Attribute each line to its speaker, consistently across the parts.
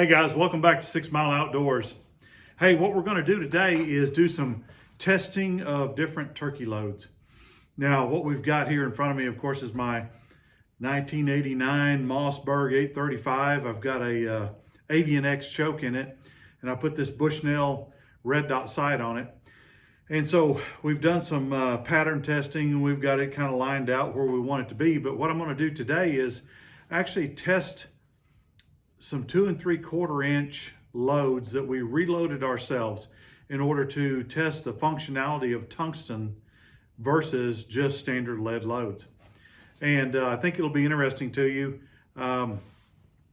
Speaker 1: Hey guys, welcome back to 6 Mile Outdoors. Hey, what we're going to do today is do some testing of different turkey loads. Now, what we've got here in front of me, of course, is my 1989 Mossberg 835. I've got a Avian X choke in it, and I put this Bushnell red dot sight on it. And so we've done some pattern testing, and we've got it kind of lined out where we want it to be. But what I'm going to do today is actually test some 2 3/4 inch loads that we reloaded ourselves in order to test the functionality of tungsten versus just standard lead loads. And I think it'll be interesting to you.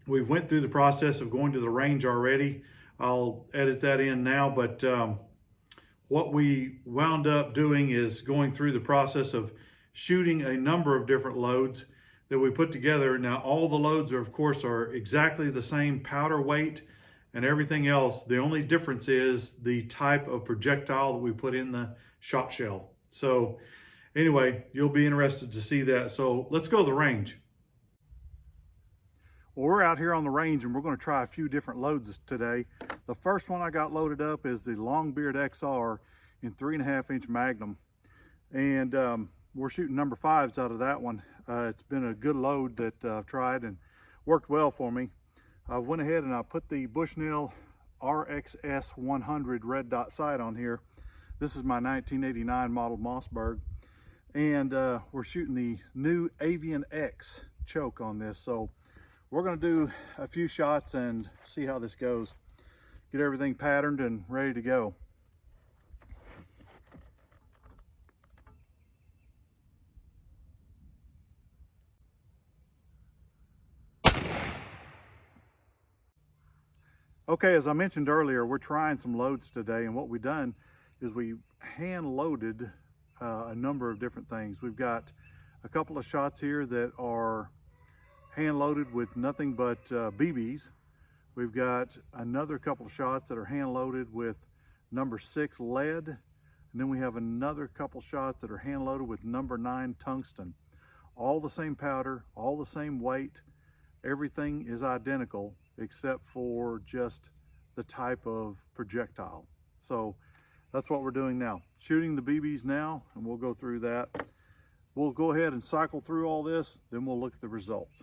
Speaker 1: We went through the process of going to the range already. I'll edit that in now, but what we wound up doing is going through the process of shooting a number of different loads that we put together. Now, all the loads are, of course, are exactly the same powder weight and everything else. The only difference is the type of projectile that we put in the shot shell. So anyway, you'll be interested to see that. So let's go to the range. Well, we're out here on the range and we're going to try a few different loads today. The first one I got loaded up is the Longbeard XR in 3.5 inch Magnum. And we're shooting number 5s out of that one. It's been a good load that I've tried and worked well for me. I went ahead and I put the Bushnell RXS 100 red dot sight on here. This is my 1989 model Mossberg. And we're shooting the new Avian X choke on this. So we're gonna do a few shots and see how this goes. Get everything patterned and ready to go. Okay, as I mentioned earlier, we're trying some loads today, and what we've done is we hand loaded a number of different things. We've got a couple of shots here that are hand loaded with nothing but BBs. We've got another couple of shots that are hand loaded with number 6 lead, and then we have another couple shots that are hand loaded with number 9 tungsten. All the same powder, all the same weight, everything is identical except for just the type of projectile. So that's what we're doing now. Shooting the BBs now, and we'll go through that. We'll go ahead and cycle through all this, then we'll look at the results.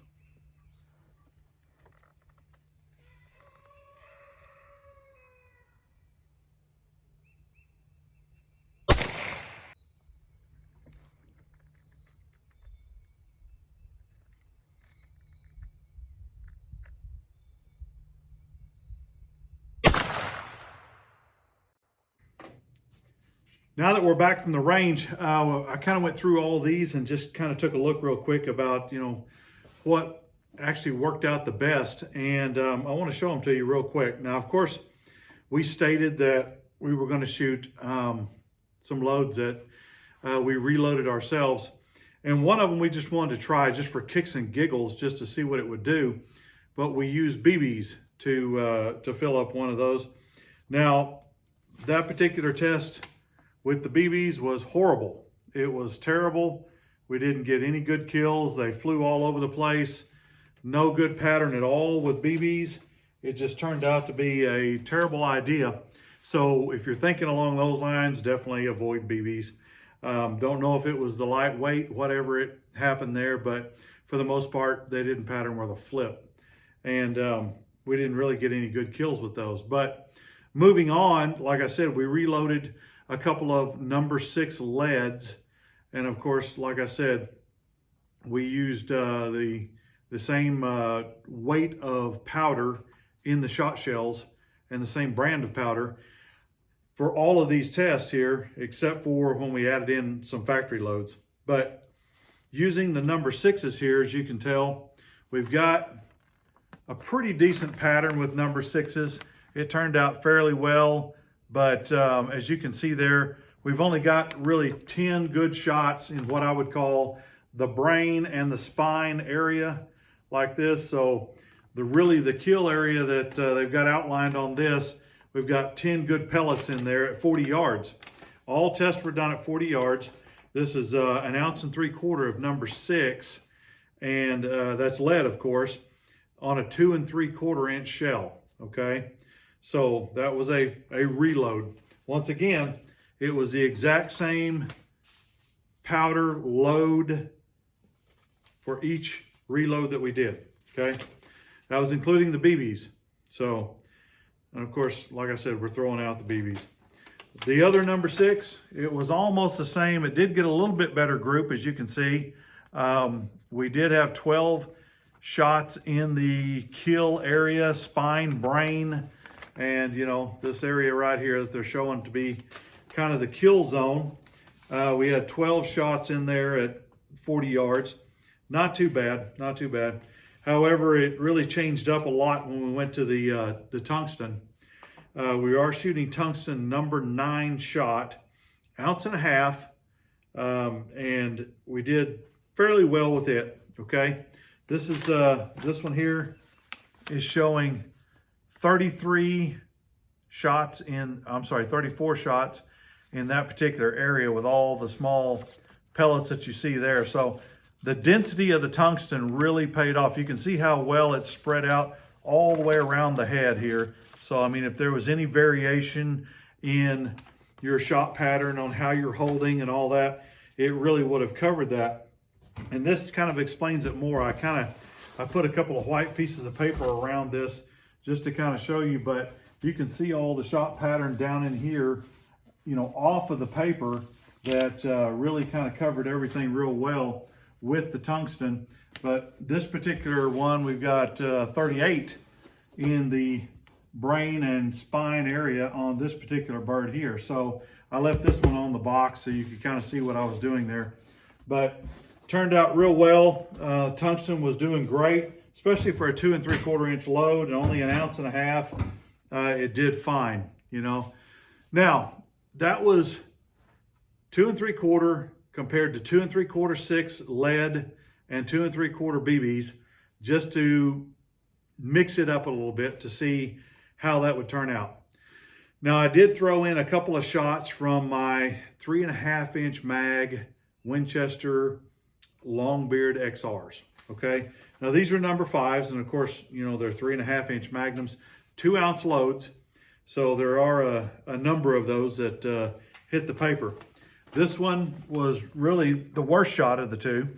Speaker 1: Now that we're back from the range, I kind of went through all these and just kind of took a look real quick about, what actually worked out the best. And I want to show them to you real quick. Now, of course, we stated that we were going to shoot some loads that we reloaded ourselves. And one of them we just wanted to try just for kicks and giggles, just to see what it would do. But we used BBs to fill up one of those. Now, that particular test with the BBs was horrible. It was terrible. We didn't get any good kills. They flew all over the place. No good pattern at all with BBs. It just turned out to be a terrible idea. So if you're thinking along those lines, definitely avoid BBs. Don't know if it was the lightweight, whatever it happened there, but for the most part, they didn't pattern worth a flip. And we didn't really get any good kills with those. But moving on, like I said, we reloaded a couple of number 6 leads, and of course, like I said, we used the same weight of powder in the shot shells and the same brand of powder for all of these tests here, except for when we added in some factory loads. But using the number 6s here, as you can tell, we've got a pretty decent pattern with number 6s. It turned out fairly well. But as you can see there, we've only got really 10 good shots in what I would call the brain and the spine area like this. So the kill area that they've got outlined on this, we've got 10 good pellets in there at 40 yards. All tests were done at 40 yards. This is 1 3/4 ounce of number 6, and that's lead, of course, on a 2 3/4 inch shell. okay? So that was a reload. Once again, it was the exact same powder load for each reload that we did, okay? That was including the BBs. So, and of course, like I said, we're throwing out the BBs. The other number 6, it was almost the same. It did get a little bit better group, as you can see. We did have 12 shots in the kill area, spine, brain, and you know, this area right here that they're showing to be kind of the kill zone. We had 12 shots in there at 40 yards. Not too bad, not too bad. However, it really changed up a lot when we went to the tungsten. We are shooting tungsten number 9 shot, 1.5 ounces, and we did fairly well with it, okay? This is this one here is showing 34 shots in that particular area with all the small pellets that you see there. So the density of the tungsten really paid off. You can see how well it's spread out all the way around the head here. So, I mean, if there was any variation in your shot pattern on how you're holding and all that, it really would have covered that. And this kind of explains it more. I put a couple of white pieces of paper around this just to kind of show you, but you can see all the shot pattern down in here, you know, off of the paper that really kind of covered everything real well with the tungsten. But this particular one, we've got 38 in the brain and spine area on this particular bird here. So I left this one on the box so you could kind of see what I was doing there. But turned out real well. Tungsten was doing great, especially for a 2 3/4 inch load and only 1.5 ounces. It did fine, you know. Now, that was 2 3/4 compared to 2 3/4 6 lead and 2 3/4 BBs, just to mix it up a little bit to see how that would turn out. Now, I did throw in a couple of shots from my 3.5 inch mag Winchester Longbeard XRs, okay? Now, these are number 5s, and of course, you know, they're 3.5 inch magnums, 2 ounce loads. So there are a number of those that hit the paper. This one was really the worst shot of the two,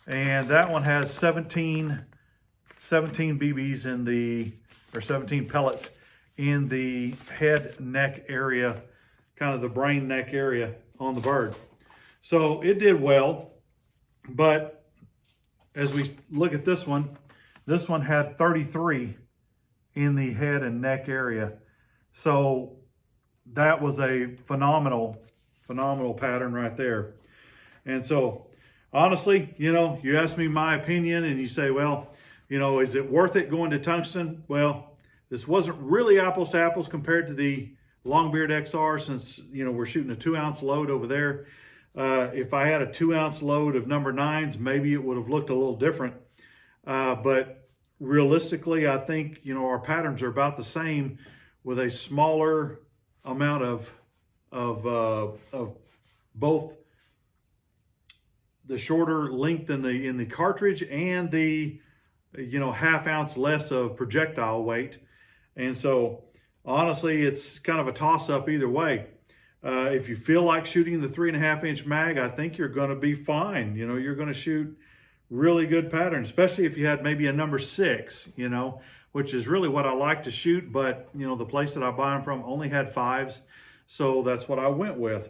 Speaker 1: and that one has 17 BBs in the, or 17 pellets in the head neck area, kind of the brain neck area on the bird. So it did well, but as we look at this one had 33 in the head and neck area. So that was a phenomenal pattern right there. And so honestly, you know, you ask me my opinion and you say, well, you know, is it worth it going to tungsten? Well, this wasn't really apples to apples compared to the Longbeard XR, since, you know, we're shooting a 2 ounce load over there. If I had a 2 ounce load of number 9s, maybe it would have looked a little different. But realistically, I think, you know, our patterns are about the same with a smaller amount of both the shorter length in the cartridge and the, you know, 1/2 ounce less of projectile weight. And so honestly, it's kind of a toss-up either way. If you feel like shooting the 3.5 inch mag, I think you're going to be fine. You know, you're going to shoot really good patterns, especially if you had maybe a number 6, you know, which is really what I like to shoot. But, you know, the place that I buy them from only had 5s. So that's what I went with.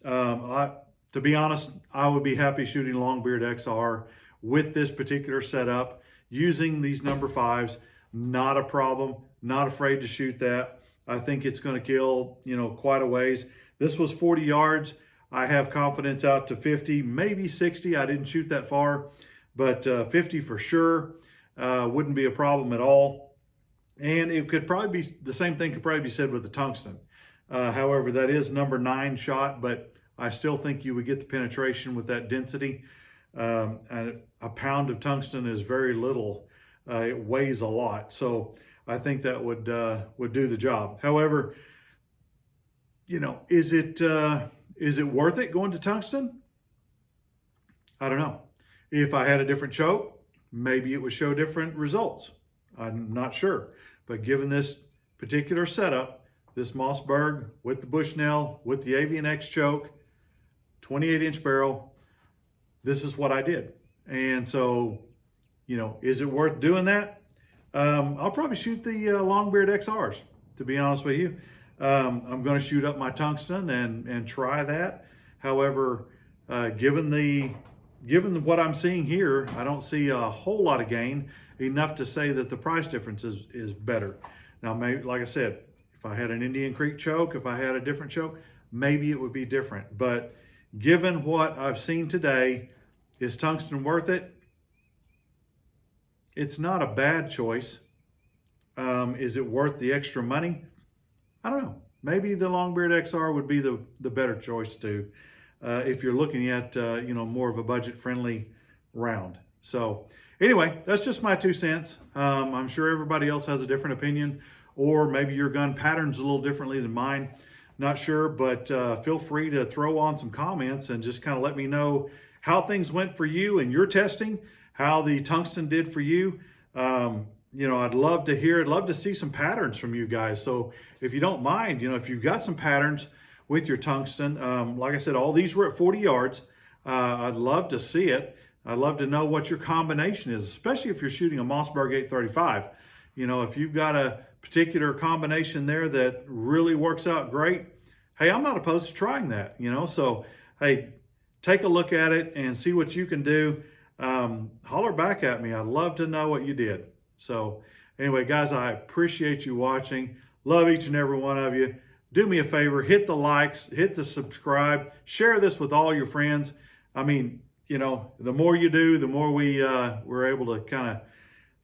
Speaker 1: To be honest, I would be happy shooting Longbeard XR with this particular setup, using these number 5s. Not a problem. Not afraid to shoot that. I think it's going to kill, you know, quite a ways. This was 40 yards. I have confidence out to 50, maybe 60. I didn't shoot that far, but 50 for sure wouldn't be a problem at all. And it could probably be, the same thing could probably be said with the tungsten. However, that is number 9 shot, but I still think you would get the penetration with that density. And a pound of tungsten is very little. It weighs a lot. So I think that would do the job. However, you know, is it worth it going to tungsten? I don't know. If I had a different choke, maybe it would show different results. I'm not sure. But given this particular setup, this Mossberg with the Bushnell, with the Avian X choke, 28-inch barrel, this is what I did. And so, you know, is it worth doing that? I'll probably shoot the Longbeard XRs, to be honest with you. I'm going to shoot up my tungsten and try that. However, given what I'm seeing here, I don't see a whole lot of gain, enough to say that the price difference is better. Now, maybe, like I said, if I had an Indian Creek choke, if I had a different choke, maybe it would be different. But given what I've seen today, is tungsten worth it? It's not a bad choice. Is it worth the extra money? I don't know. Maybe the Longbeard XR would be the better choice too, if you're looking at you know, more of a budget-friendly round. So anyway, that's just my 2 cents. I'm sure everybody else has a different opinion, or maybe your gun pattern's a little differently than mine. Not sure, but feel free to throw on some comments and just kind of let me know how things went for you in your testing, how the tungsten did for you. You know, I'd love to hear, I'd love to see some patterns from you guys. So if you don't mind, you know, if you've got some patterns with your tungsten, like I said, all these were at 40 yards. I'd love to see it. I'd love to know what your combination is, especially if you're shooting a Mossberg 835. You know, if you've got a particular combination there that really works out great, hey, I'm not opposed to trying that, you know. So, hey, take a look at it and see what you can do. Holler back at me. I'd love to know what you did. So anyway, guys, I appreciate you watching. Love each and every one of you. Do me a favor, hit the likes, hit the subscribe, share this with all your friends. I mean, you know, the more you do, the more we're able to kind of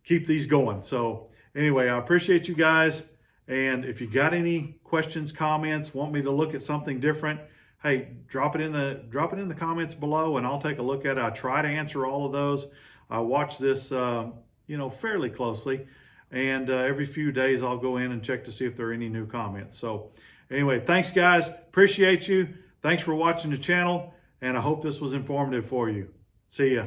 Speaker 1: keep these going. So anyway, I appreciate you guys. And if you got any questions, comments, want me to look at something different, hey, drop it in the comments below, and I'll take a look at it. I try to answer all of those. I watch this, you know, fairly closely, and every few days I'll go in and check to see if there are any new comments. So anyway, thanks guys, appreciate you. Thanks for watching the channel, and I hope this was informative for you. See ya.